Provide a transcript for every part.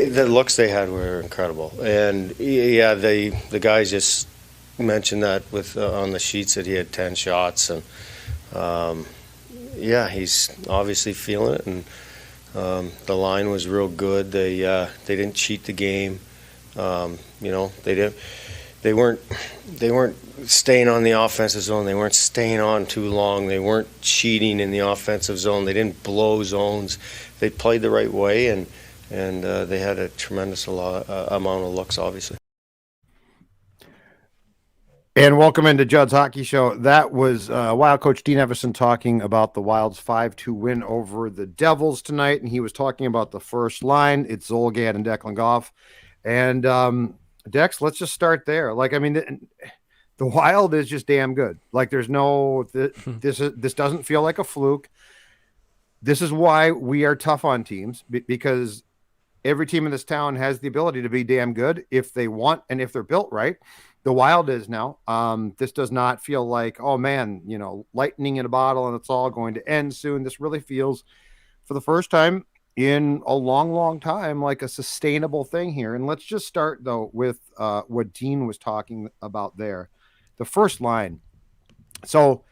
The looks they had were incredible, and yeah, the guys just mentioned that with on the sheets that he had 10 shots, and yeah, he's obviously feeling it, and the line was real good. They didn't cheat the game. They weren't staying on the offensive zone. They weren't staying on too long. They weren't cheating in the offensive zone. They didn't blow zones. They played the right way, and they had a tremendous amount of looks, obviously. And welcome into Judd's Hockey Show. That was Wild coach Dean Everson talking about the Wild's 5-2 win over the Devils tonight, and he was talking about the first line. It's Zulgad and Declan Goff. And Dex, let's just start there. Like, I mean, the Wild is just damn good. Like, there's no this doesn't feel like a fluke. This is why we are tough on teams, because every team in this town has the ability to be damn good if they want and if they're built right. The Wild is now. This does not feel like, oh man, lightning in a bottle and it's all going to end soon. This really feels, for the first time in a long, long time, like a sustainable thing here. And let's just start though with what Dean was talking about there. The first line. So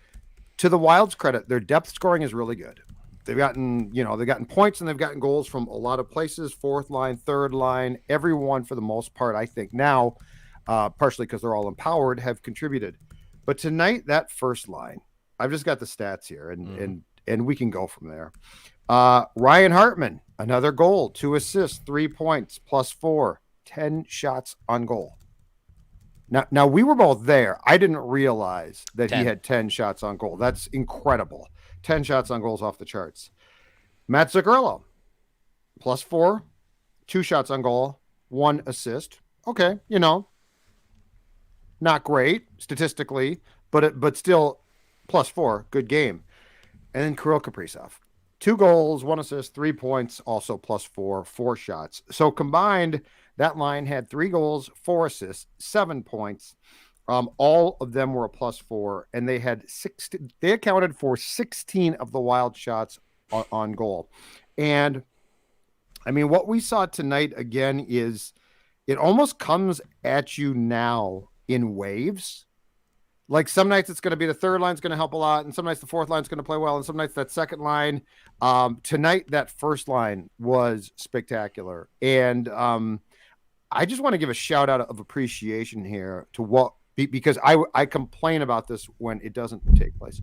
to the Wild's credit, their depth scoring is really good. They've gotten points and they've gotten goals from a lot of places, fourth line, third line, everyone for the most part, I think now, partially because they're all empowered, have contributed. But tonight, that first line, I've just got the stats here, and we can go from there. Ryan Hartman, another goal, 2 assists, 3 points, +4, 10 shots on goal. Now we were both there. I didn't realize that 10. He had 10 shots on goal. That's incredible. 10 shots on goals off the charts. Matt Zuccarello, +4, 2 shots on goal, 1 assist. Okay, not great statistically, but still +4, good game. And then Kirill Kaprizov, 2 goals, 1 assist, 3 points, also +4, 4 shots. So combined, that line had 3 goals, 4 assists, 7 points. All of them were a +4, and they had 16. They accounted for 16 of the Wild shots on goal. And I mean, what we saw tonight again is it almost comes at you now in waves. Like some nights it's going to be the third line's going to help a lot, and some nights the fourth line's going to play well, and some nights that second line. Tonight that first line was spectacular, and I just want to give a shout out of appreciation here to because I complain about this when it doesn't take place.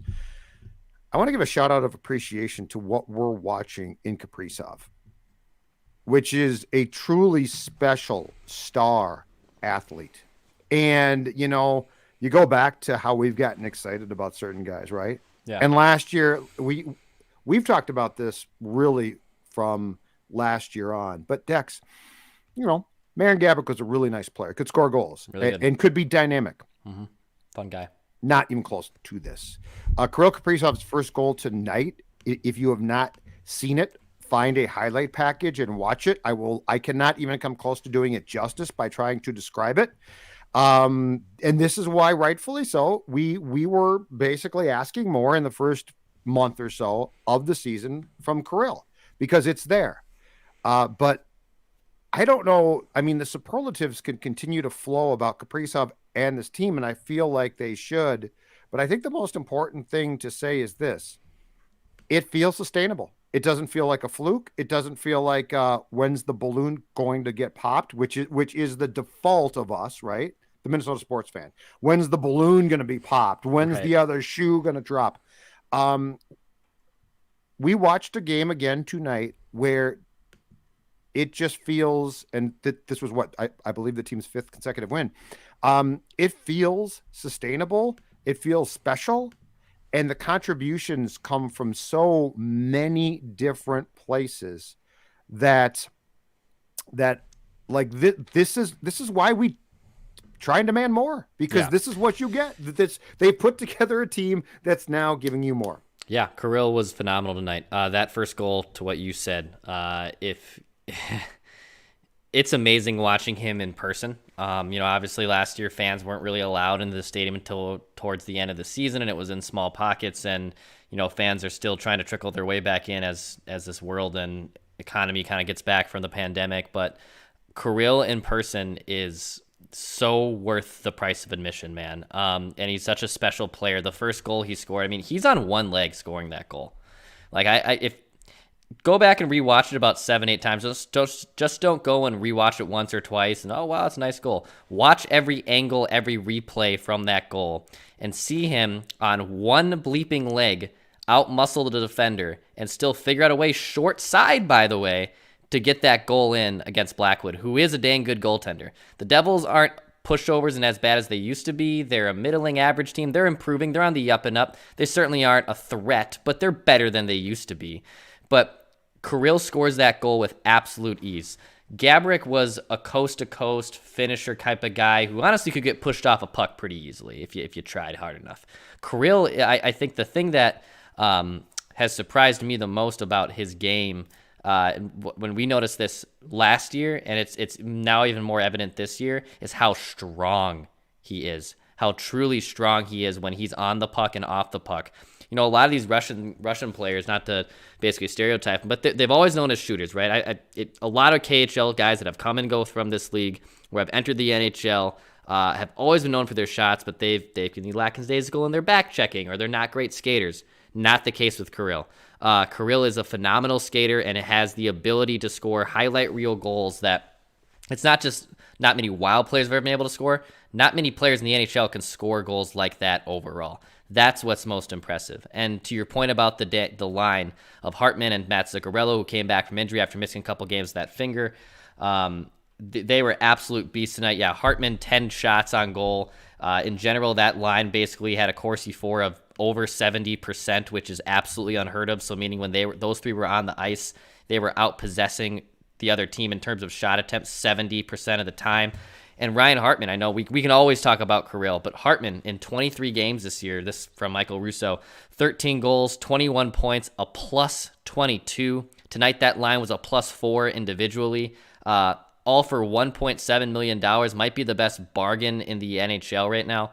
I want to give a shout out of appreciation to what we're watching in Kaprizov, which is a truly special star athlete. And, you go back to how we've gotten excited about certain guys, right? Yeah. And last year, we've talked about this really from last year on. But Dex, Marin Gaborik was a really nice player, could score goals, really and could be dynamic. Mm-hmm. Fun guy. Not even close to this. Kirill Kaprizov's first goal tonight, if you have not seen it, find a highlight package and watch it. I cannot even come close to doing it justice by trying to describe it. And this is why, rightfully so, we were basically asking more in the first month or so of the season from Kirill, because it's there. But I don't know. I mean, the superlatives can continue to flow about Kaprizov and this team, and I feel like they should. But I think the most important thing to say is this. It feels sustainable. It doesn't feel like a fluke. It doesn't feel like when's the balloon going to get popped, which is the default of us, right? The Minnesota sports fan. When's the balloon going to be popped? When's the other shoe going to drop? We watched a game again tonight where it just feels, and this was what I believe the team's 5th consecutive win. It feels sustainable. It feels special. And the contributions come from so many different places that like this is why we try and demand more, because this is what you get. They put together a team that's now giving you more. Yeah, Kirill was phenomenal tonight. That first goal, to what you said, it's amazing watching him in person. Obviously last year fans weren't really allowed into the stadium until towards the end of the season, and it was in small pockets, and fans are still trying to trickle their way back in as this world and economy kind of gets back from the pandemic. But Kirill in person is so worth the price of admission, man. And he's such a special player. The first goal he scored, I mean, he's on one leg scoring that goal. Like if go back and rewatch it about 7-8 times. Just don't go and rewatch it once or twice and, oh, wow, it's a nice goal. Watch every angle, every replay from that goal and see him on one bleeping leg out-muscle the defender and still figure out a way, short side, by the way, to get that goal in against Blackwood, who is a dang good goaltender. The Devils aren't pushovers and as bad as they used to be. They're a middling average team. They're improving. They're on the up and up. They certainly aren't a threat, but they're better than they used to be. But Kirill scores that goal with absolute ease. Gaborik was a coast-to-coast finisher type of guy who honestly could get pushed off a puck pretty easily if you tried hard enough. Kirill, I think the thing that has surprised me the most about his game, when we noticed this last year, and it's now even more evident this year, is how strong he is, how truly strong he is when he's on the puck and off the puck. You know, a lot of these Russian players, not to basically stereotype them, but they've always known as shooters, right? A lot of KHL guys that have come and go from this league or have entered the NHL have always been known for their shots, but they can be lackadaisical in their back checking or they're not great skaters. Not the case with Kirill. Kirill is a phenomenal skater and it has the ability to score highlight reel goals that it's not just not many wild players have ever been able to score. Not many players in the NHL can score goals like that overall. That's what's most impressive. And to your point about the line of Hartman and Matt Zuccarello, who came back from injury after missing a couple games with that finger, they were absolute beasts tonight. Yeah, Hartman, 10 shots on goal. In general, that line basically had a Corsi for of over 70%, which is absolutely unheard of. So meaning when those three were on the ice, they were out possessing the other team in terms of shot attempts 70% of the time. And Ryan Hartman, I know we can always talk about Kirill, but Hartman in 23 games this year, this from Michael Russo, 13 goals, 21 points, a plus 22. Tonight that line was a plus 4 individually. All for $1.7 million. Might be the best bargain in the NHL right now.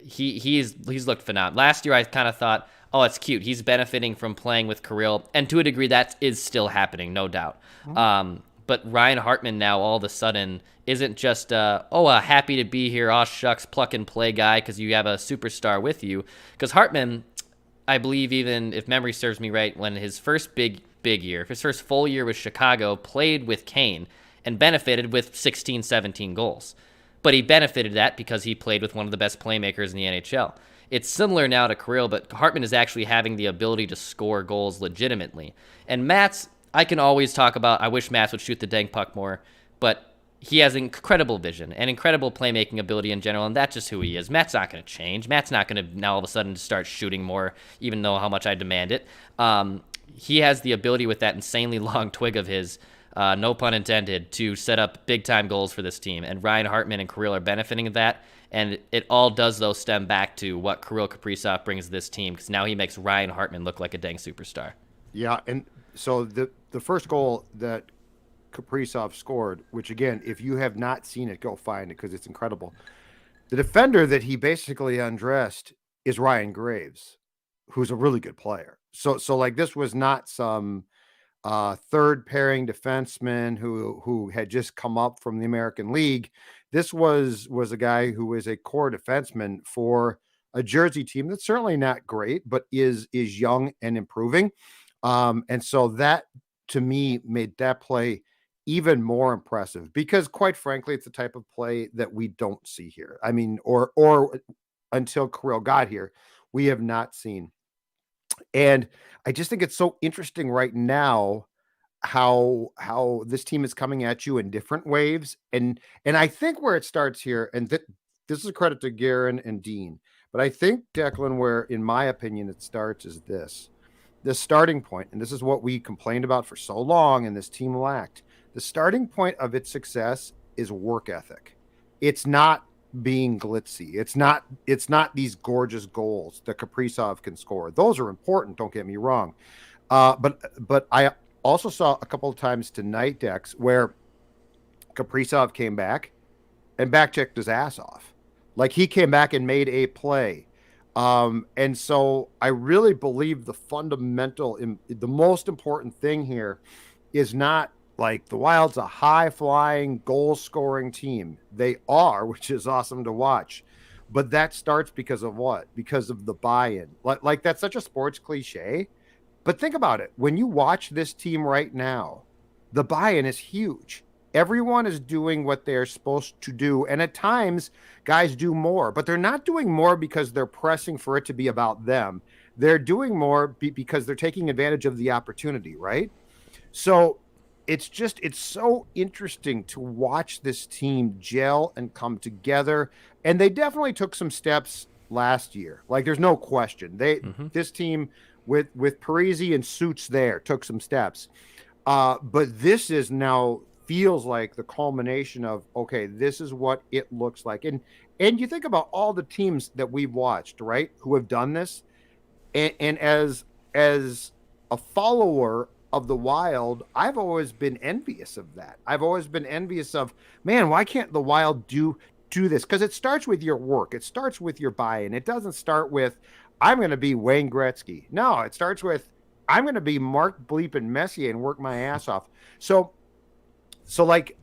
He's looked phenomenal. Last year I kind of thought, oh, it's cute. He's benefiting from playing with Kirill, and to a degree that is still happening, no doubt. But Ryan Hartman now all of a sudden isn't just happy to be here, aw shucks, pluck and play guy because you have a superstar with you. Because Hartman, I believe, even if memory serves me right, when his first big year, his first full year with Chicago, played with Kane and benefited with 16, 17 goals. But he benefited that because he played with one of the best playmakers in the NHL. It's similar now to Kirill, but Hartman is actually having the ability to score goals legitimately. And Mats, I can always talk about, I wish Mats would shoot the dang puck more, but he has incredible vision and incredible playmaking ability in general, and that's just who he is. Matt's not going to change. Matt's not going to now all of a sudden start shooting more, even though how much I demand it. He has the ability with that insanely long twig of his, no pun intended, to set up big-time goals for this team. And Ryan Hartman and Kirill are benefiting of that. And it all does, though, stem back to what Kirill Kaprizov brings to this team, because now he makes Ryan Hartman look like a dang superstar. Yeah, and so the first goal that Kaprizov scored, which, again, if you have not seen it, go find it because it's incredible. The defender that he basically undressed is Ryan Graves, who's a really good player. So like, this was not some third pairing defenseman who had just come up from the American League. This was a guy who is a core defenseman for a Jersey team that's certainly not great, but is young and improving. And so that, to me, made that play even more impressive because, quite frankly, it's the type of play that we don't see here. I mean, or until Kirill got here, we have not seen. And I just think it's so interesting right now how this team is coming at you in different waves. And I think where it starts here, and this is a credit to Guerin and Dean, but I think, Declan, where, in my opinion, it starts is this starting point, and this is what we complained about for so long and this team lacked. The starting point of its success is work ethic. It's not being glitzy. It's not these gorgeous goals that Kaprizov can score. Those are important, don't get me wrong. But I also saw a couple of times tonight, Dex, where Kaprizov came back and back-checked his ass off. Like, he came back and made a play. And so I really believe the most important thing here is not like the Wild's a high-flying, goal-scoring team. They are, which is awesome to watch. But that starts because of what? Because of the buy-in. Like that's such a sports cliche. But think about it. When you watch this team right now, the buy-in is huge. Everyone is doing what they're supposed to do. And at times, guys do more. But they're not doing more because they're pressing for it to be about them. They're doing more because they're taking advantage of the opportunity, right? So it's so interesting to watch this team gel and come together. And they definitely took some steps last year. Like, there's no question. This team with Parisi and Suits there took some steps. But this is now feels like the culmination of, okay, this is what it looks like. And you think about all the teams that we've watched, right, who have done this. And as a follower of the Wild, I've always been envious of that. I've always been envious of, man, why can't the Wild do this? Because it starts with your work. It starts with your buy-in. It doesn't start with, I'm going to be Wayne Gretzky. No, it starts with, I'm going to be Mark Bleep and Messier and work my ass off. So like,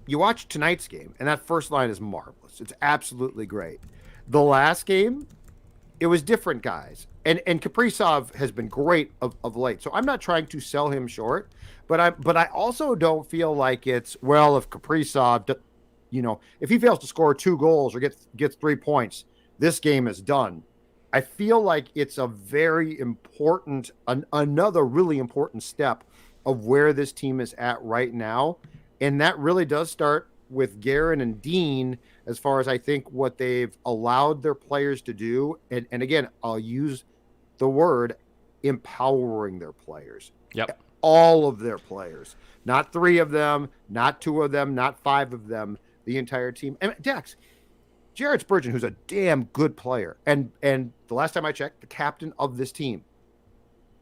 you watch tonight's game, and that first line is marvelous. It's absolutely great. The last game, it was different guys. And Kaprizov has been great of late. So I'm not trying to sell him short, but I also don't feel like it's, well, if Kaprizov, if he fails to score 2 goals or gets 3 points, this game is done. I feel like it's a very important, another really important step of where this team is at right now. And that really does start with Guerin and Dean, as far as I think what they've allowed their players to do. And again, I'll use the word empowering their players. Yep. All of their players, not 3 of them, not 2 of them, not 5 of them, the entire team. And Dex, Jared Spurgeon, who's a damn good player. And the last time I checked, the captain of this team.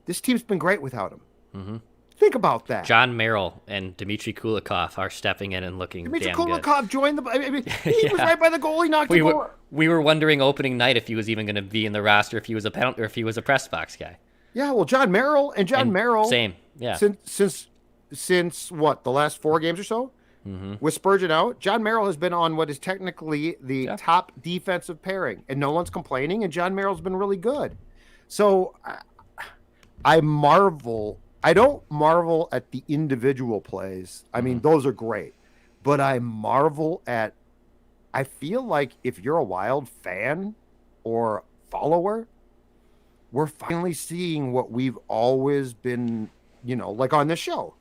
This team's been great without him. Mm-hmm. Think about that. John Merrill and Dmitry Kulikov are stepping in and looking damn good. Kulikov joined the. I mean, he was right by the goal. He knocked the goal. We were wondering opening night if he was even going to be in the roster, if he was a penalty, or if he was a press box guy. Yeah, well, John Merrill, same. Yeah. Since what, the last 4 games or so, with Spurgeon out, John Merrill has been on what is technically the top defensive pairing, and no one's complaining. And John Merrill's been really good. So I marvel. I don't marvel at the individual plays. I mean, those are great. But I marvel at, I feel like if you're a Wild fan or follower, we're finally seeing what we've always been, like on this show.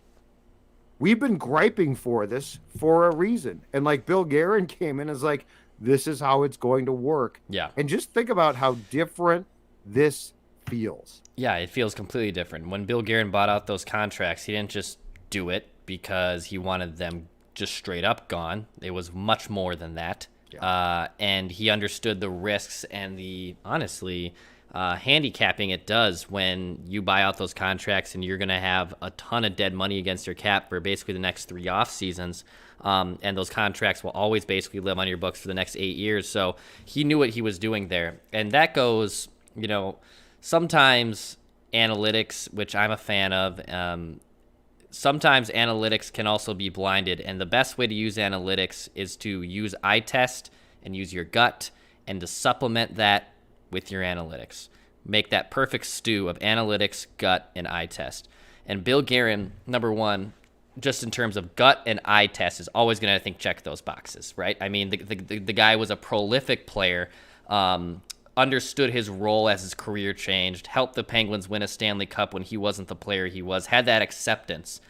We've been griping for this for a reason. And like Bill Guerin came in and is like, this is how it's going to work. Yeah. And just think about how different this feels. Yeah, it feels completely different. When Bill Guerin bought out those contracts, he didn't just do it because he wanted them just straight up gone. It was much more than that. Yeah. And he understood the risks and the, honestly, handicapping it does when you buy out those contracts and you're going to have a ton of dead money against your cap for basically the next 3 off seasons. And those contracts will always basically live on your books for the next 8 years. So he knew what he was doing there. And that goes, sometimes analytics, which I'm a fan of, sometimes analytics can also be blinded. And the best way to use analytics is to use eye test and use your gut and to supplement that with your analytics. Make that perfect stew of analytics, gut, and eye test. And Bill Guerin, number one, just in terms of gut and eye test, is always going to, I think, check those boxes, right? I mean, the guy was a prolific player, understood his role as his career changed, helped the Penguins win a Stanley Cup when he wasn't the player he was, had that acceptance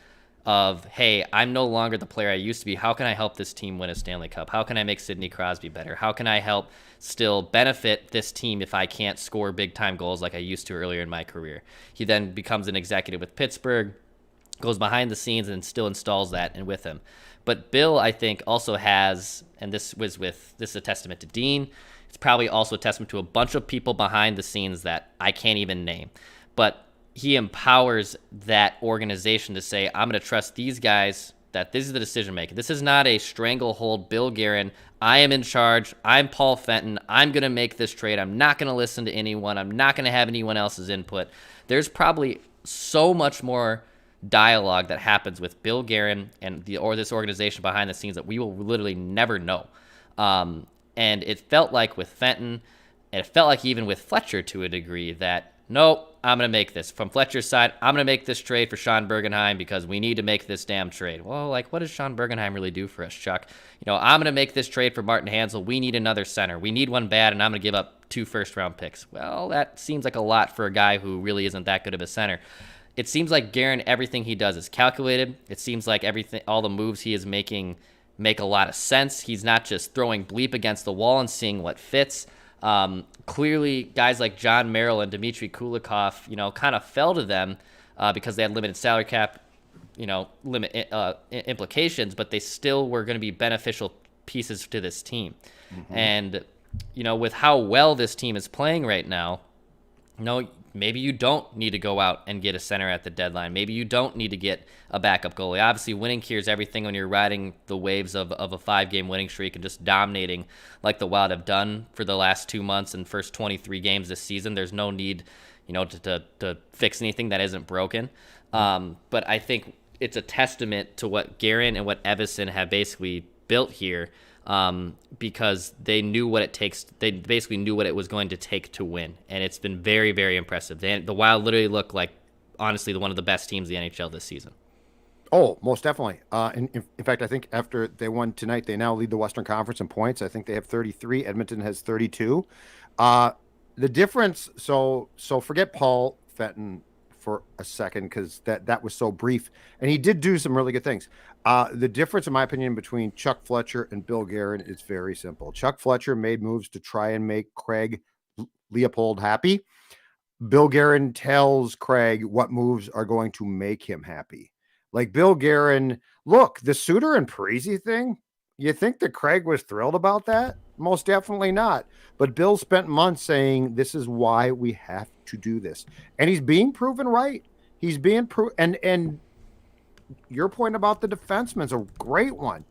of, hey, I'm no longer the player I used to be. How can I help this team win a Stanley Cup? How can I make Sidney Crosby better? How can I help still benefit this team if I can't score big-time goals like I used to earlier in my career? He then becomes an executive with Pittsburgh, goes behind the scenes and still installs that and with him. But Bill, I think, also has, and this is a testament to Dean, it's probably also a testament to a bunch of people behind the scenes that I can't even name. But he empowers that organization to say, I'm going to trust these guys, that this is the decision maker. This is not a stranglehold Bill Guerin. I am in charge. I'm Paul Fenton. I'm going to make this trade. I'm not going to listen to anyone. I'm not going to have anyone else's input. There's probably so much more dialogue that happens with Bill Guerin and this organization behind the scenes that we will literally never know. And it felt like with Fenton, and it felt like even with Fletcher to a degree, that nope, I'm going to make this. From Fletcher's side, I'm going to make this trade for Sean Bergenheim because we need to make this damn trade. Well, like, what does Sean Bergenheim really do for us, Chuck? I'm going to make this trade for Martin Hansel. We need another center. We need one bad, and I'm going to give up 2 first-round picks. Well, that seems like a lot for a guy who really isn't that good of a center. It seems like Guerin, everything he does is calculated. It seems like all the moves he is making make a lot of sense. He's not just throwing bleep against the wall and seeing what fits. Clearly, guys like John Merrill and Dmitry Kulikov, kind of fell to them because they had limited salary cap, implications, but they still were going to be beneficial pieces to this team. Mm-hmm. And, with how well this team is playing right now, maybe you don't need to go out and get a center at the deadline. Maybe you don't need to get a backup goalie. Obviously, winning cures everything when you're riding the waves of a 5-game winning streak and just dominating like the Wild have done for the last 2 months and first 23 games this season. There's no need, to fix anything that isn't broken. But I think it's a testament to what Guerin and what Evason have basically built here. Because they knew what it takes. They basically knew what it was going to take to win, and it's been very, very impressive. The Wild literally look like, honestly, one of the best teams in the NHL this season. Oh, most definitely. In fact, I think after they won tonight, they now lead the Western Conference in points. I think they have 33. Edmonton has 32. The difference. So forget Paul Fenton for a second, because that was so brief, and he did do some really good things. The difference, in my opinion, between Chuck Fletcher and Bill Guerin is very simple. Chuck Fletcher made moves to try and make Craig Leopold happy. Bill Guerin tells Craig what moves are going to make him happy. Like Bill Guerin, look, the Suter and Parisi thing, you think that Craig was thrilled about that? Most definitely not. But Bill spent months saying, this is why we have to do this. And he's being proven right. He's being proven. And your point about the defenseman is a great one.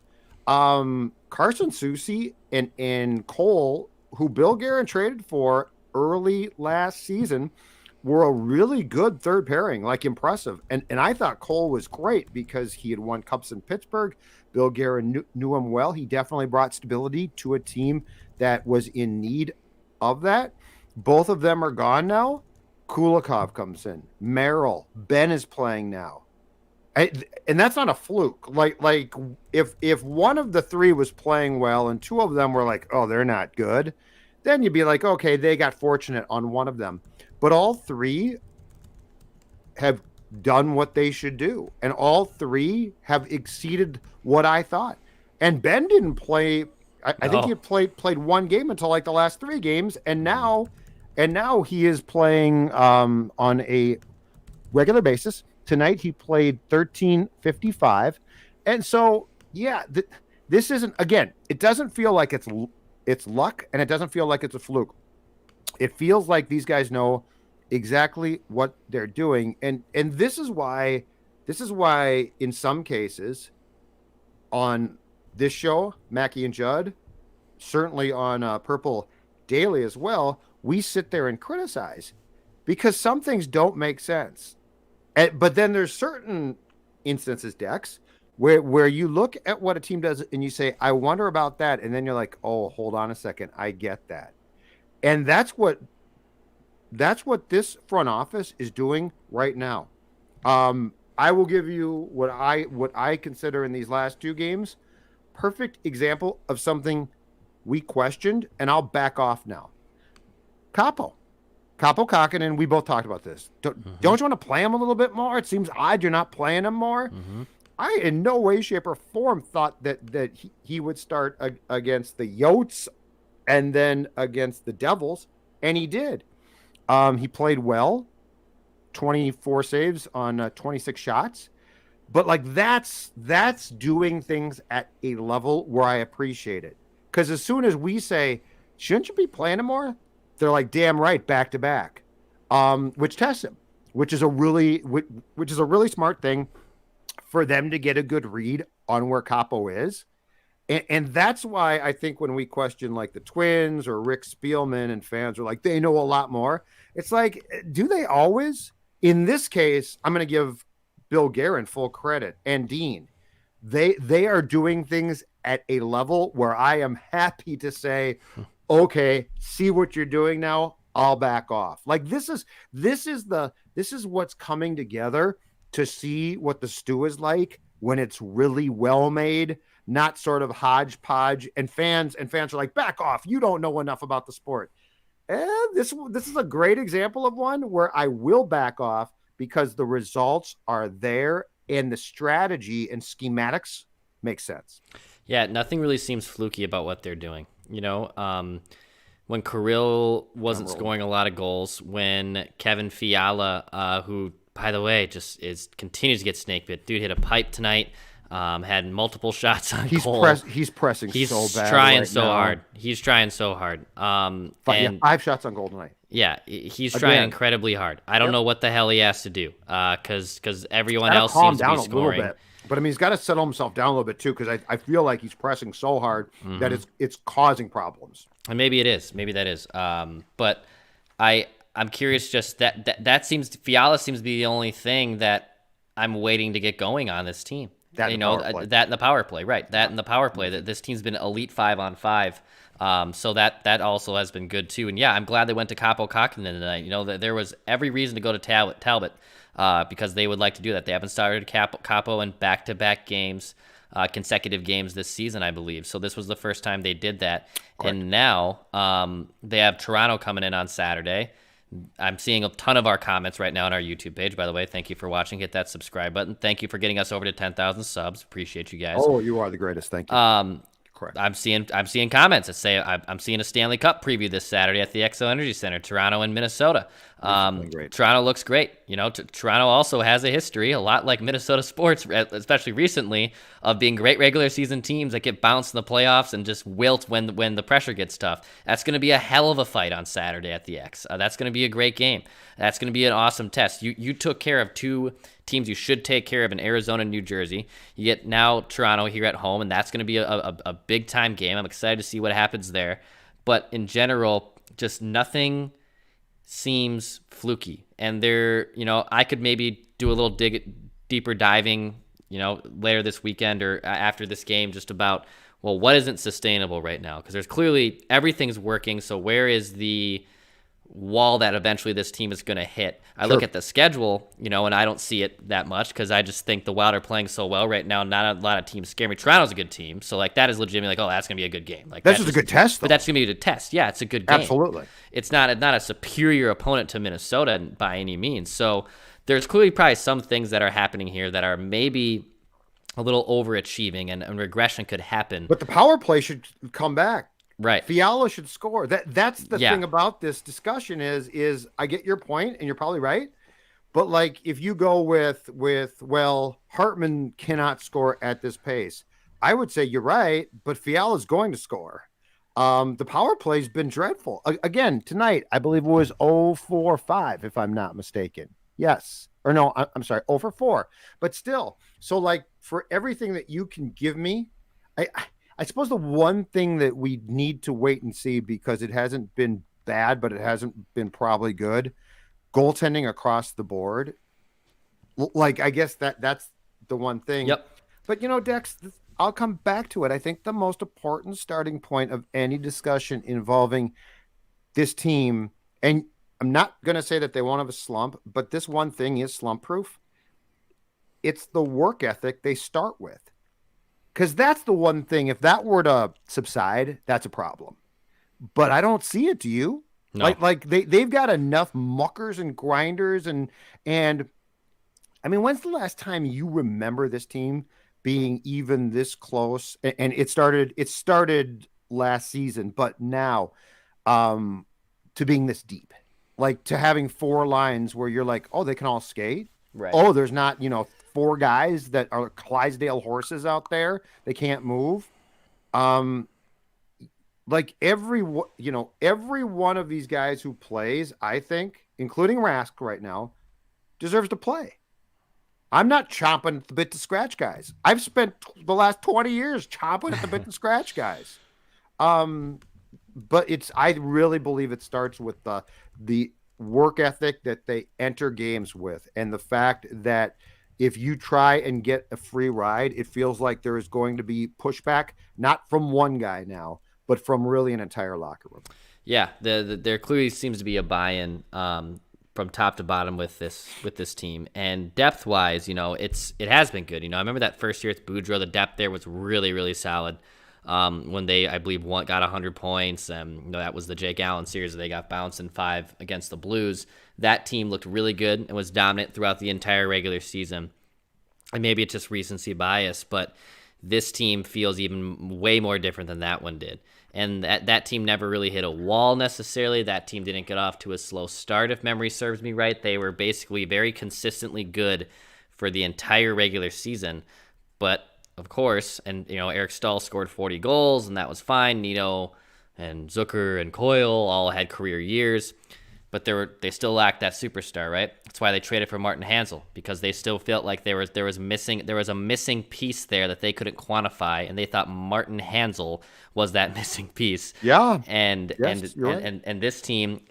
Carson Soucy and Cole, who Bill Guerin traded for early last season, were a really good third pairing, like impressive. And I thought Cole was great because he had won cups in Pittsburgh. Bill Guerin knew him well. He definitely brought stability to a team that was in need of that. Both of them are gone now. Kulikov comes in. Merrill. Ben is playing now. And that's not a fluke. Like if one of the three was playing well and two of them were like, oh, they're not good, then you'd be like, okay, they got fortunate on one of them. But all three have done what they should do, and all three have exceeded what I thought. And Ben didn't play. I think he played one game until like the last 3 games, and now he is playing on a regular basis. Tonight he played 13:55, and so this isn't, again, it doesn't feel like it's luck, and it doesn't feel like it's a fluke. It feels like these guys know exactly what they're doing, and this is why in some cases on this show, Mackie and Judd, certainly on Purple Daily as well, we sit there and criticize because some things don't make sense. But then there's certain instances, Dex, where you look at what a team does and you say, I wonder about that. And then you're like, oh, hold on a second. I get that. And that's what this front office is doing right now. I will give you what I consider in these last 2 games, perfect example of something we questioned, and I'll back off now. Kaapo Kakkonen, we both talked about this. Don't you want to play him a little bit more? It seems odd you're not playing him more. Mm-hmm. I, in no way, shape, or form, thought that he would start against the Yotes and then against the Devils, and he did. He played well, 24 saves on 26 shots. But like that's doing things at a level where I appreciate it. Because as soon as we say, shouldn't you be playing him more? They're like, damn right, back to back, which tests him, which is a really smart thing for them to get a good read on where Kaapo is. And that's why I think when we question like the Twins or Rick Spielman and fans are like, they know a lot more. It's like, do they always? In this case, I'm going to give Bill Guerin full credit and Dean. They are doing things at a level where I am happy to say, okay, see what you're doing now. I'll back off. Like this is what's coming together to see what the stew is like when it's really well made, not sort of hodgepodge. And fans are like, back off. You don't know enough about the sport. And this is a great example of one where I will back off because the results are there and the strategy and schematics make sense. Yeah, nothing really seems fluky about what they're doing. When Kirill wasn't scoring a lot of goals, when Kevin Fiala, who, by the way, just continues to get snake bit. Dude hit a pipe tonight, had multiple shots on goal. He's pressing so bad. Trying so hard. He's trying so hard. 5 shots on goal tonight. Yeah, he's trying incredibly hard. I don't know what the hell he has to do because everyone else seems to be scoring. But I mean, he's got to settle himself down a little bit too, because I feel like he's pressing so hard that it's causing problems. And maybe it is. Maybe that is. But I'm curious. Just that seems Fiala seems to be the only thing that I'm waiting to get going on this team. That in the power play, right? That in the power play. That this team's been elite 5-on-5. So that also has been good too. And yeah, I'm glad they went to Capo Kakinen tonight. That there was every reason to go to Talbot. Because they would like to do that. They haven't started Capo in back-to-back games, consecutive games this season, I believe. So this was the first time they did that. Correct. And now they have Toronto coming in on Saturday. I'm seeing a ton of our comments right now on our YouTube page. By the way, thank you for watching. Hit that subscribe button. Thank you for getting us over to 10,000 subs. Appreciate you guys. Oh, you are the greatest. Thank you. Correct. I'm seeing comments that say I'm seeing a Stanley Cup preview this Saturday at the XO Energy Center, Toronto and Minnesota. Toronto looks great. Toronto also has a history, a lot like Minnesota sports, especially recently, of being great regular season teams that get bounced in the playoffs and just wilt when the pressure gets tough. That's going to be a hell of a fight on Saturday at the X. That's going to be a great game. That's going to be an awesome test. You took care of two teams you should take care of in Arizona and New Jersey. You get now Toronto here at home, and that's going to be a big-time game. I'm excited to see what happens there. But in general, just nothing seems fluky. And I could maybe do a little deeper diving, later this weekend or after this game just about, well, what isn't sustainable right now? Because there's clearly everything's working, so where is the wall that eventually this team is going to hit? I look at the schedule, and I don't see it that much because I just think the Wild are playing so well right now. Not a lot of teams scare me. Toronto's a good team, so that is legitimately that's going to be a good game. That's just a good test, though. But that's going to be a test. Yeah, it's a good game. Absolutely. It's not a superior opponent to Minnesota by any means. So there's clearly probably some things that are happening here that are maybe a little overachieving, and regression could happen. But the power play should come back. Right. Fiala should score. That's the thing about this discussion is I get your point, and you're probably right. But if you go with Hartman cannot score at this pace, I would say you're right, but Fiala's going to score. The power play's been dreadful. Again, tonight, I believe it was 0-4-5, if I'm not mistaken. Yes. Or no, I'm sorry, 0-4. But still, so for everything that you can give me, I suppose the one thing that we need to wait and see, because it hasn't been bad, but it hasn't been probably good, goaltending across the board. I guess that's the one thing. Yep. But Dex, I'll come back to it. I think the most important starting point of any discussion involving this team, and I'm not going to say that they won't have a slump, but this one thing is slump proof. It's the work ethic they start with. Because that's the one thing, if that were to subside, that's a problem. But I don't see it, do you? No. They've got enough muckers and grinders and I mean, when's the last time you remember this team being even this close? And it started last season, but now to being this deep. To having 4 lines where you're oh, they can all skate. Right. Oh, there's not, 4 guys that are Clydesdale horses out there. They can't move. Every one of these guys who plays, I think, including Rask right now, deserves to play. I'm not chomping at the bit to scratch guys. I've spent the last 20 years chomping at the bit to scratch guys. But I really believe it starts with the work ethic that they enter games with, and the fact that if you try and get a free ride, it feels like there is going to be pushback, not from one guy now, but from really an entire locker room. Yeah, there clearly seems to be a buy-in from top to bottom with this team, and depth wise, it has been good. I remember that first year with Boudreaux, the depth there was really, really solid. When they, I believe, got 100 points, that was the Jake Allen series. They got bounced in 5 against the Blues. That team looked really good and was dominant throughout the entire regular season. And maybe it's just recency bias, but this team feels even way more different than that one did. And that team never really hit a wall necessarily. That team didn't get off to a slow start, if memory serves me right. They were basically very consistently good for the entire regular season. But, of course, and Eric Stahl scored 40 goals, and that was fine. Nino and Zucker and Coyle all had career years. But they still lacked that superstar, right? That's why they traded for Martin Hanzal, because they still felt like there was a missing piece there that they couldn't quantify, and they thought Martin Hanzal was that missing piece. Yeah. And yes, and this team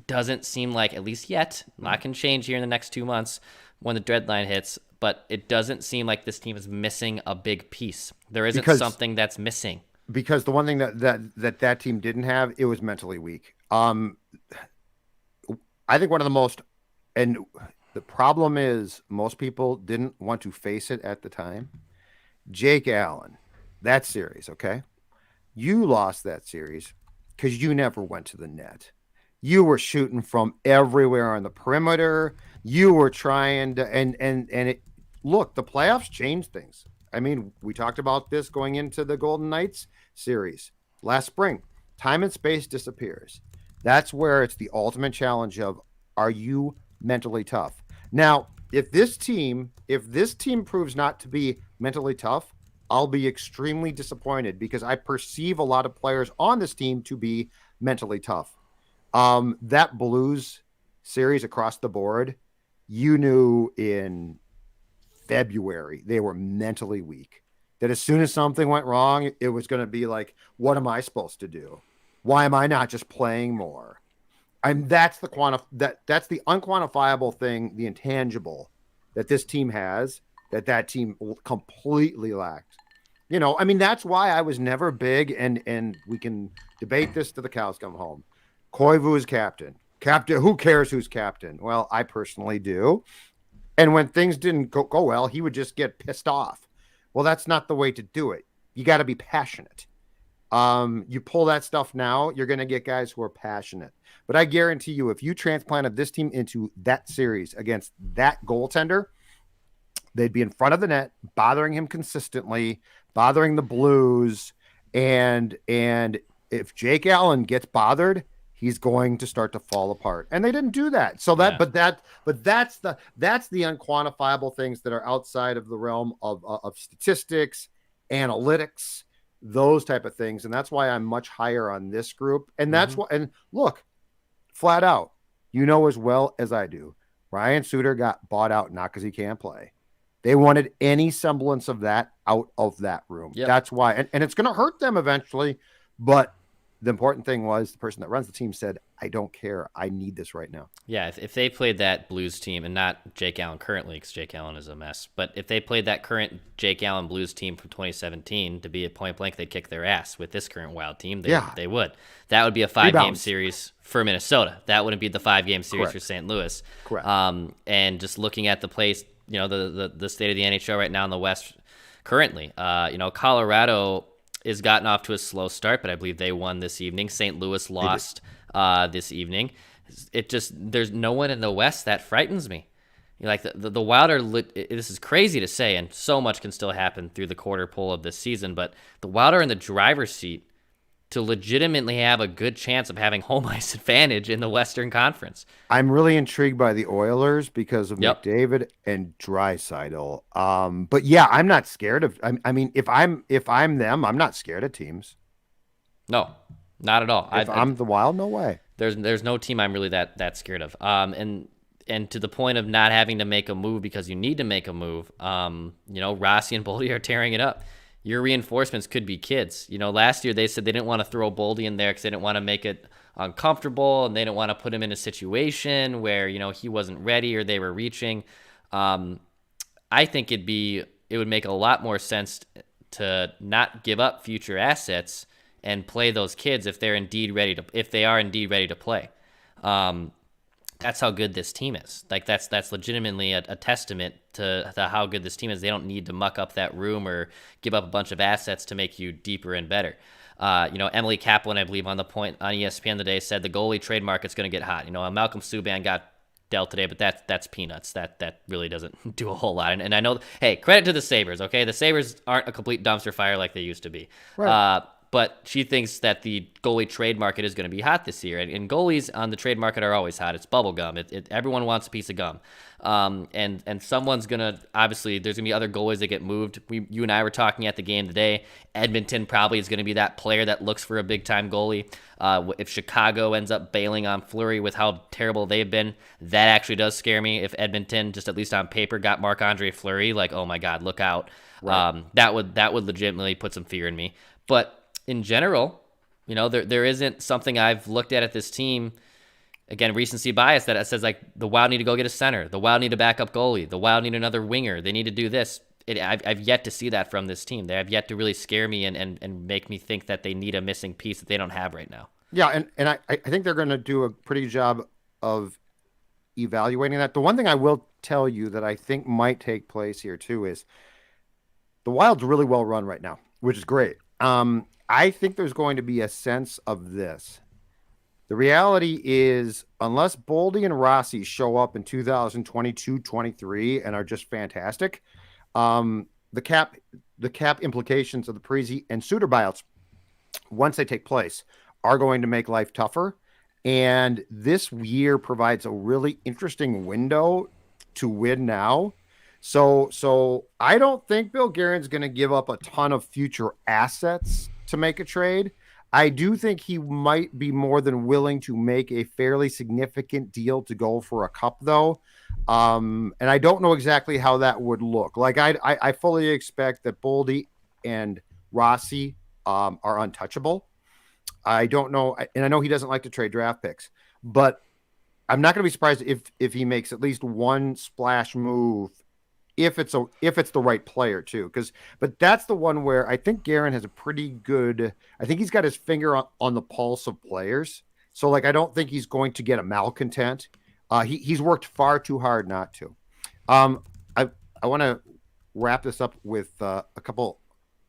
doesn't seem like, at least yet, a lot can change here in the next 2 months when the deadline hits, but it doesn't seem like this team is missing a big piece. There isn't something that's missing. Because the one thing that team didn't have, it was mentally weak. I think one of the most, and the problem is most people didn't want to face it at the time. Jake Allen, that series, okay? You lost that series because you never went to the net. You were shooting from everywhere on the perimeter. You were trying to, and it, look, the playoffs changed things. I mean, we talked about this going into the Golden Knights series last spring. Time and space disappears. That's where it's the ultimate challenge of, are you mentally tough? Now, if this team proves not to be mentally tough, I'll be extremely disappointed, because I perceive a lot of players on this team to be mentally tough. That Blues series across the board, you knew in February they were mentally weak. That as soon as something went wrong, it was going to be like, what am I supposed to do? Why am I not just playing more? And that's that's the unquantifiable thing, the intangible that this team has, that team completely lacked. I mean, that's why I was never big, and we can debate this till the cows come home. Koivu is captain. Captain, who cares who's captain? Well, I personally do. And when things didn't go well, he would just get pissed off. Well, that's not the way to do it. You got to be passionate. You pull that stuff now, you're going to get guys who are passionate. But I guarantee you, if you transplanted this team into that series against that goaltender, they'd be in front of the net, bothering him consistently, bothering the Blues. And if Jake Allen gets bothered, he's going to start to fall apart. And they didn't do that. So that, yeah. but that's the unquantifiable things that are outside of the realm of statistics, analytics, those type of things. And that's why I'm much higher on this group. And that's why, and look, flat out, as well as I do, Ryan Suter got bought out, not because he can't play. They wanted any semblance of that out of that room. Yep. That's why, and it's going to hurt them eventually. But the important thing was the person that runs the team said, I don't care. I need this right now. Yeah, if they played that Blues team, and not Jake Allen currently, because Jake Allen is a mess, but if they played that current Jake Allen Blues team from 2017 to be at point blank, they'd kick their ass. With this current Wild team, they would. That would be a 5-game series for Minnesota. That wouldn't be the 5-game series for St. Louis. Correct. And just looking at the place, the state of the NHL right now in the West currently, Colorado is gotten off to a slow start, but I believe they won this evening. St. Louis lost this evening. There's no one in the West that frightens me. Like the Wild are this is crazy to say, and so much can still happen through the quarter pole of this season, but the Wild are in the driver's seat to legitimately have a good chance of having home ice advantage in the Western Conference. I'm really intrigued by the Oilers because of McDavid and Draisaitl. But yeah, I'm not scared of. I mean, if I'm them, I'm not scared of teams. No, not at all. If I'm the Wild, no way. There's no team I'm really that scared of. And to the point of not having to make a move because you need to make a move. Rossi and Boldy are tearing it up. Your reinforcements could be kids. Last year they said they didn't want to throw Boldy in there because they didn't want to make it uncomfortable, and they didn't want to put him in a situation where, he wasn't ready or they were reaching. I I think it would make a lot more sense to not give up future assets and play those kids if they are indeed ready to play. That's how good this team is. Like that's legitimately a testament to how good this team is. They don't need to muck up that room or give up a bunch of assets to make you deeper and better. Emily Kaplan, I believe, on the point on ESPN today said the goalie trade market's going to get hot. Malcolm Subban got dealt today, but that's peanuts. That really doesn't do a whole lot. And I know, hey, credit to the Sabres. Okay, the Sabres aren't a complete dumpster fire like they used to be. Right. But she thinks that the goalie trade market is going to be hot this year. And goalies on the trade market are always hot. It's bubble gum. Everyone wants a piece of gum. And someone's going to, obviously, there's going to be other goalies that get moved. You and I were talking at the game today. Edmonton probably is going to be that player that looks for a big-time goalie. If Chicago ends up bailing on Fleury with how terrible they've been, that actually does scare me. If Edmonton, just at least on paper, got Marc-Andre Fleury, like, oh my God, look out. Right. That would legitimately put some fear in me. But in general, there isn't something I've looked at this team, again, recency bias, that it says like the Wild need to go get a center, the Wild need a backup goalie, the Wild need another winger, they need to do this. I've yet to see that from this team. They have yet to really scare me and make me think that they need a missing piece that they don't have right now. Yeah, and I think they're going to do a pretty good job of evaluating that. The one thing I will tell you that I think might take place here too is the Wild's really well run right now, which is great. I think there's going to be a sense of this. The reality is, unless Boldy and Rossi show up in 2022-23 and are just fantastic, the cap implications of the Parise and Suter buyouts, once they take place, are going to make life tougher. And this year provides a really interesting window to win now. So I don't think Bill Guerin's going to give up a ton of future assets to make a trade. I do think he might be more than willing to make a fairly significant deal to go for a cup, though. And I don't know exactly how that would look. Like I fully expect that Boldy and Rossi are untouchable. I don't know, and I know he doesn't like to trade draft picks, but I'm not going to be surprised if he makes at least one splash move, if it's the right player too. But that's the one where I think Guerin has a pretty good. I think he's got his finger on the pulse of players. So like I don't think he's going to get a malcontent. He's worked far too hard not to. I want to wrap this up with a couple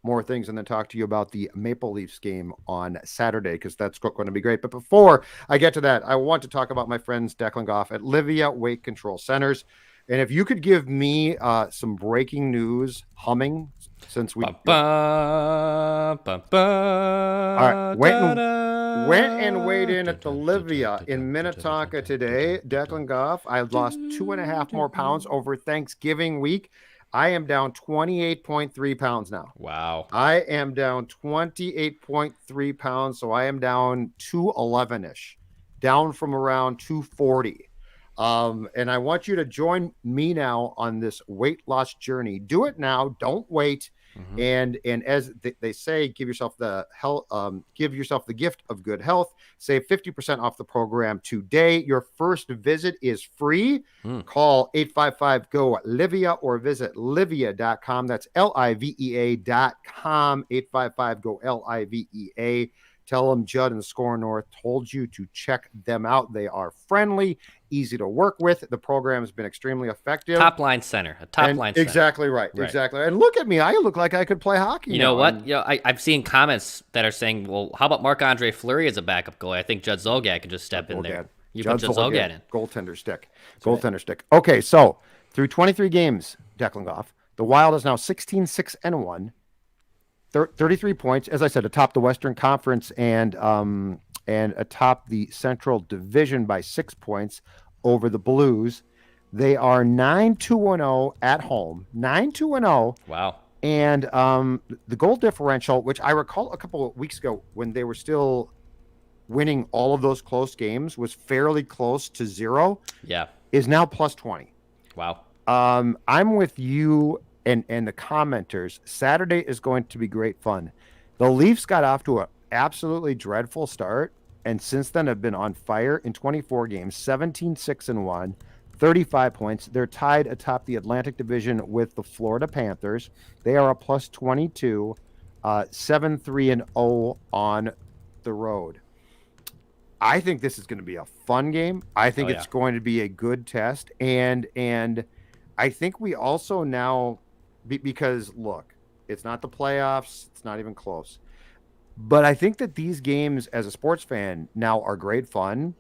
more things and then talk to you about the Maple Leafs game on Saturday, because that's going to be great. But before I get to that, I want to talk about my friends Declan Goff at Livia Weight Control Centers. And if you could give me some breaking news humming, since we all right, went and weighed in at the Livia in Minnetonka today. Declan Goff, I lost 2.5 more pounds over Thanksgiving week. I am down 28.3 pounds now. Wow. I am down 28.3 pounds, so I am down 211-ish, down from around 240. And I want you to join me now on this weight loss journey. Do it now. Don't wait. Mm-hmm. And as they say, give yourself the gift of good health. Save 50% off the program today. Your first visit is free. Call 855-GO-LIVIA or visit livia.com. That's LIVEA.com. 855-GO-LIVEA. Tell them Judd and Score North told you to check them out. They are friendly, easy to work with. The program has been extremely effective. Top line center. Exactly right. Exactly. And look at me. I look like I could play hockey. You know what? I've seen comments that are saying, well, how about Marc-Andre Fleury as a backup goalie? I think Judd Zulgad could just step in there. You put Judd Zulgad in. Goaltender stick. Okay, so through 23 games, Declan Goff, the Wild is now 16-6-1. 33 points, as I said, atop the Western Conference and atop the Central Division by 6 points over the Blues. They are 9-2-0 at home. 9-2-0. Wow. And the goal differential, which I recall a couple of weeks ago when they were still winning all of those close games, was fairly close to 0. Yeah. Is now plus 20. Wow. I'm with you and the commenters. Saturday is going to be great fun. The Leafs got off to an absolutely dreadful start, and since then have been on fire in 24 games, 17-6-1, 35 points. They're tied atop the Atlantic Division with the Florida Panthers. They are a plus 22, 7-3-0 on the road. I think this is going to be a fun game. I think it's going to be a good test. And I think we also now, because look, it's not the playoffs. It's not even close. But I think that these games as a sports fan now are great fun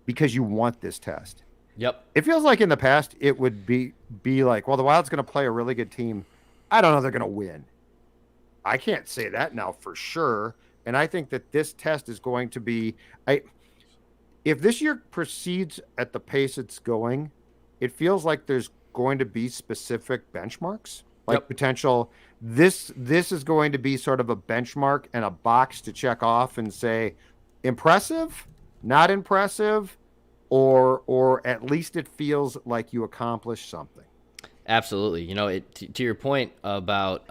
because you want this test. Yep. It feels like in the past it would be like, well, the Wild's going to play a really good team. I don't know they're going to win. I can't say that now for sure. And I think that this test is going to be if this year proceeds at the pace it's going, it feels like there's going to be specific benchmarks, like potential. This is going to be sort of a benchmark and a box to check off and say impressive, not impressive, or at least it feels like you accomplished something. Absolutely. To your point about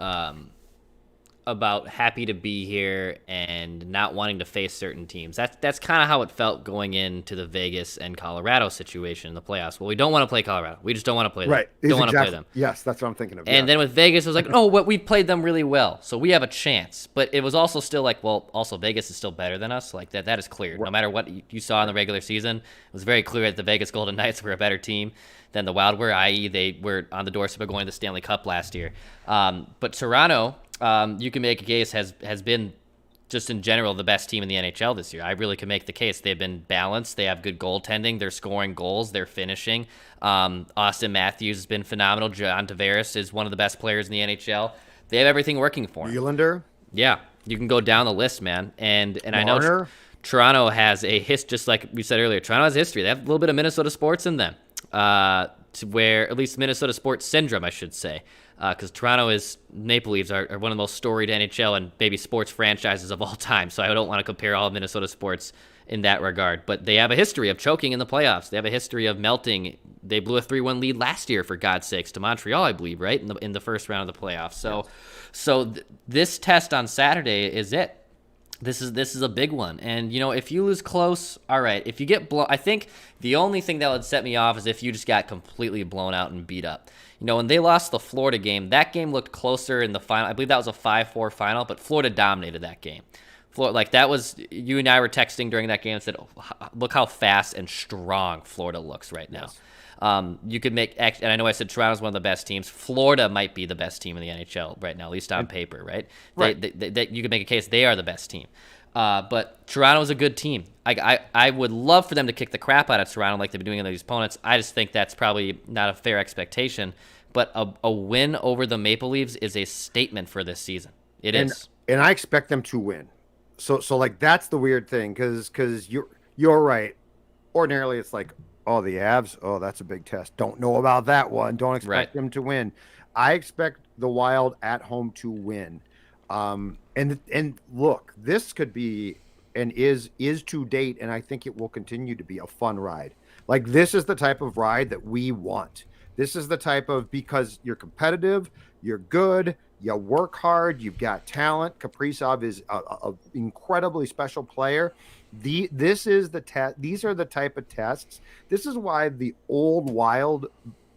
happy to be here and not wanting to face certain teams. That's kind of how it felt going into the Vegas and Colorado situation in the playoffs. Well, we don't want to play Colorado. We just don't want to play them. Right. Don't want to play them. Yes, that's what I'm thinking of. And then with Vegas, it was like, oh, we played them really well, so we have a chance. But it was also still like, well, also Vegas is still better than us. Like that is clear. No matter what you saw in the regular season, it was very clear that the Vegas Golden Knights were a better team than the Wild were, i.e. they were on the doorstep of going to the Stanley Cup last year. But Toronto, you can make a case, has been just in general the best team in the NHL this year. I really can make the case. They've been balanced. They have good goaltending. They're scoring goals. They're finishing. Austin Matthews has been phenomenal. John Tavares is one of the best players in the NHL. They have everything working for them. Nylander? Yeah, you can go down the list, man. And I know Toronto has a just like we said earlier, Toronto has a history. They have a little bit of Minnesota sports in them, to where at least Minnesota sports syndrome, I should say. Because Toronto Maple Leafs are one of the most storied NHL and maybe sports franchises of all time. So I don't want to compare all of Minnesota sports in that regard. But they have a history of choking in the playoffs. They have a history of melting. They blew a 3-1 lead last year, for God's sakes, to Montreal, I believe, right, in the first round of the playoffs. So this test on Saturday is it. This is a big one. And, if you lose close, all right. If you get blown, I think the only thing that would set me off is if you just got completely blown out and beat up. When they lost the Florida game, that game looked closer in the final. I believe that was a 5-4 final, but Florida dominated that game. That was, you and I were texting during that game and said, oh, look how fast and strong Florida looks right now. Yes. You could make, and I know I said Toronto's one of the best teams. Florida might be the best team in the NHL right now, at least on paper, right? Right. You could make a case they are the best team. But Toronto's a good team. I would love for them to kick the crap out of Toronto like they've been doing in these opponents. I just think that's probably not a fair expectation. But a win over the Maple Leafs is a statement for this season. It is. And I expect them to win. So like that's the weird thing because you're right. Ordinarily it's like, oh, the Avs, oh, that's a big test. Don't know about that one. Don't expect them to win. I expect the Wild at home to win. And look, this could be and is to date, and I think it will continue to be a fun ride. Like this is the type of ride that we want. This is the type of, because you're competitive, you're good, you work hard, you've got talent. Kaprizov is a incredibly special player. These are the type of tests. This is why the old Wild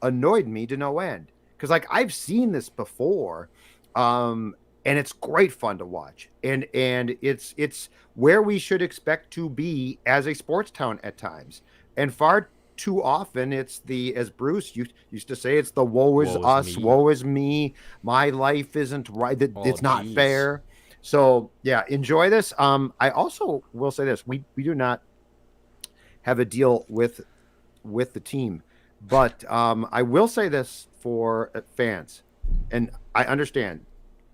annoyed me to no end. Because like I've seen this before, and it's great fun to watch. And it's where we should expect to be as a sports town at times. And far too often it's as Bruce used to say, it's the woe is us, woe is me, my life isn't right, it's not fair. So yeah, enjoy this. I also will say this, we do not have a deal with the team, but I will say this for fans, and I understand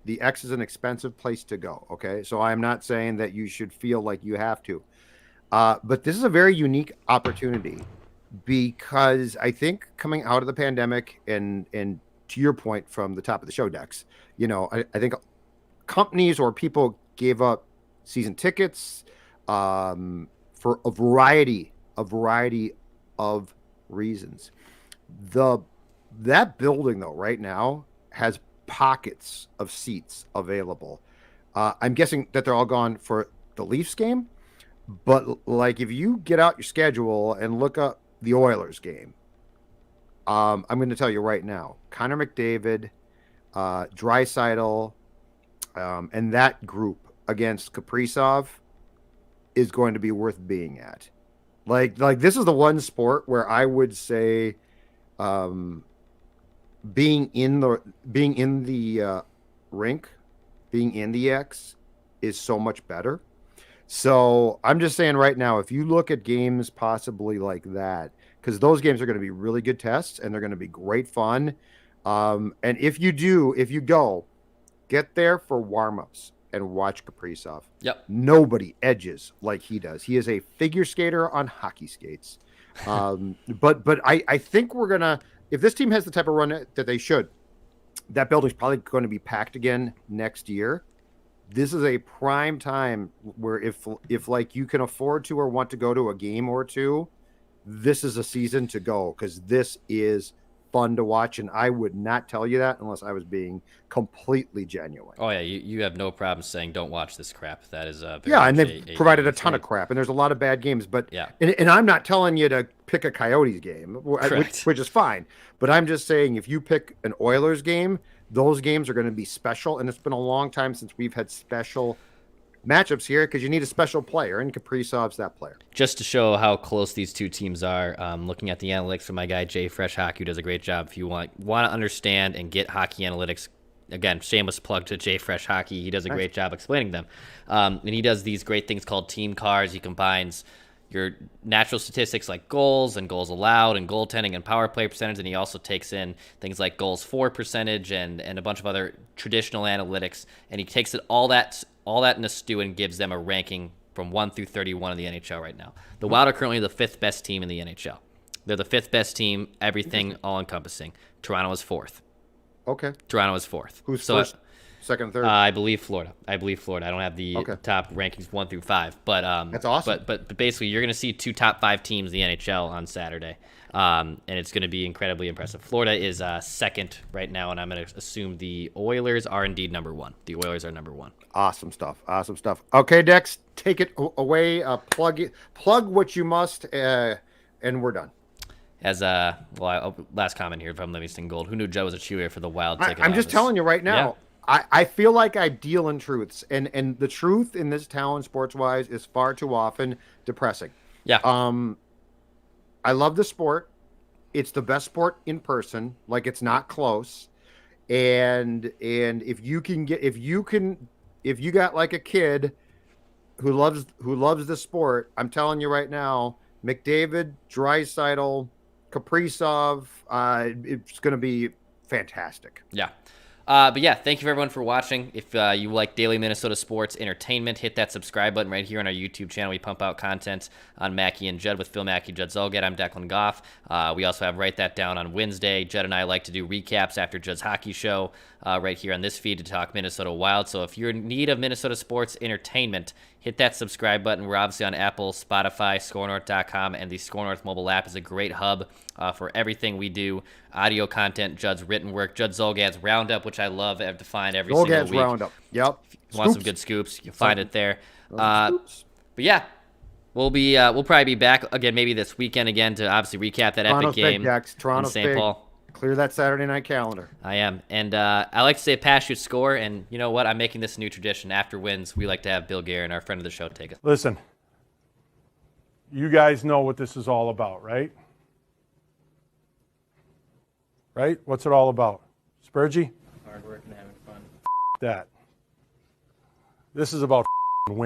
the X is an expensive place to go, okay? So I'm not saying that you should feel like you have to, but this is a very unique opportunity. Because I think coming out of the pandemic and to your point from the top of the show, Dex, I think companies or people gave up season tickets for a variety of reasons. That building though right now has pockets of seats available. I'm guessing that they're all gone for the Leafs game, but like if you get out your schedule and look up the Oilers game, I'm going to tell you right now, Connor McDavid, Draisaitl, and that group against Kaprizov is going to be worth being at. Like this is the one sport where I would say, being in the rink, being in the X is so much better. So I'm just saying right now, if you look at games possibly like that, because those games are going to be really good tests and they're going to be great fun. And if you go, get there for warm-ups and watch Kaprizov. Yep. Nobody edges like he does. He is a figure skater on hockey skates. But I think we're gonna, if this team has the type of run that they should, that building's probably going to be packed again next year. This is a prime time where if like you can afford to or want to go to a game or two, this is a season to go, because this is fun to watch, and I would not tell you that unless I was being completely genuine. Oh yeah, you have no problem saying don't watch this crap. That is and they've provided a ton of crap, and there's a lot of bad games. But yeah, and I'm not telling you to pick a Coyotes game, which is fine. But I'm just saying, if you pick an Oilers game, those games are going to be special, and it's been a long time since we've had special matchups here, because you need a special player, and Kaprizov's that player. Just to show how close these two teams are, looking at the analytics from my guy Jay Fresh Hockey, who does a great job. If you want to understand and get hockey analytics, again, shameless plug to Jay Fresh Hockey. He does a great job explaining them, and he does these great things called team cars. He combines your natural statistics like goals and goals allowed and goaltending and power play percentage, and he also takes in things like goals for percentage and a bunch of other traditional analytics, and he takes all that in a stew and gives them a ranking from 1 through 31 in the NHL right now. The Wild are currently the 5th best team in the NHL. They're the 5th best team, everything all encompassing. Toronto is 4th. Okay. Toronto is 4th. Who's first, second, third? I believe Florida. I don't have the top rankings 1 through 5, but that's awesome. But basically, you're going to see 2 top 5 teams in the NHL on Saturday, and it's going to be incredibly impressive. Florida is second right now, and I'm going to assume the Oilers are indeed number 1. The Oilers are number 1. Awesome stuff. Okay, Dex, take it away. Plug what you must, and we're done. As last comment here from Livingston Gold. Who knew Joe was a cheerleader for the Wild? I'm just telling you right now. Yeah. I feel like I deal in truths, and the truth in this town, sports wise, is far too often depressing. Yeah. I love the sport. It's the best sport in person. Like, it's not close. And if you got like a kid who loves the sport, I'm telling you right now, McDavid, Draisaitl, Kaprizov, it's going to be fantastic. Yeah. But yeah, thank you everyone for watching. If you like daily Minnesota sports entertainment, hit that subscribe button right here on our YouTube channel. We pump out content on Mackey and Judd with Phil Mackey, Judd Zolgad. I'm Declan Goff. We also have Write That Down on Wednesday. Judd and I like to do recaps after Judd's hockey show right here on this feed to talk Minnesota Wild. So if you're in need of Minnesota sports entertainment, hit that subscribe button. We're obviously on Apple, Spotify, ScoreNorth.com, and the Score North mobile app is a great hub for everything we do. Audio content, Judd's written work, Judd Zolgad's Roundup, which I love. I have to find every single week. Roundup, yep. If you want some good scoops, you'll find it there. But yeah, we'll probably be back again maybe this weekend again to obviously recap that epic game in St. Paul. Clear that Saturday night calendar. I am. And I like to say pass, shoot, score. And you know what? I'm making this a new tradition. After wins, we like to have Bill Guerin, our friend of the show, take us. Listen, you guys know what this is all about, right? Right? What's it all about? Spurgey? Hard work and having fun. That. This is about winning.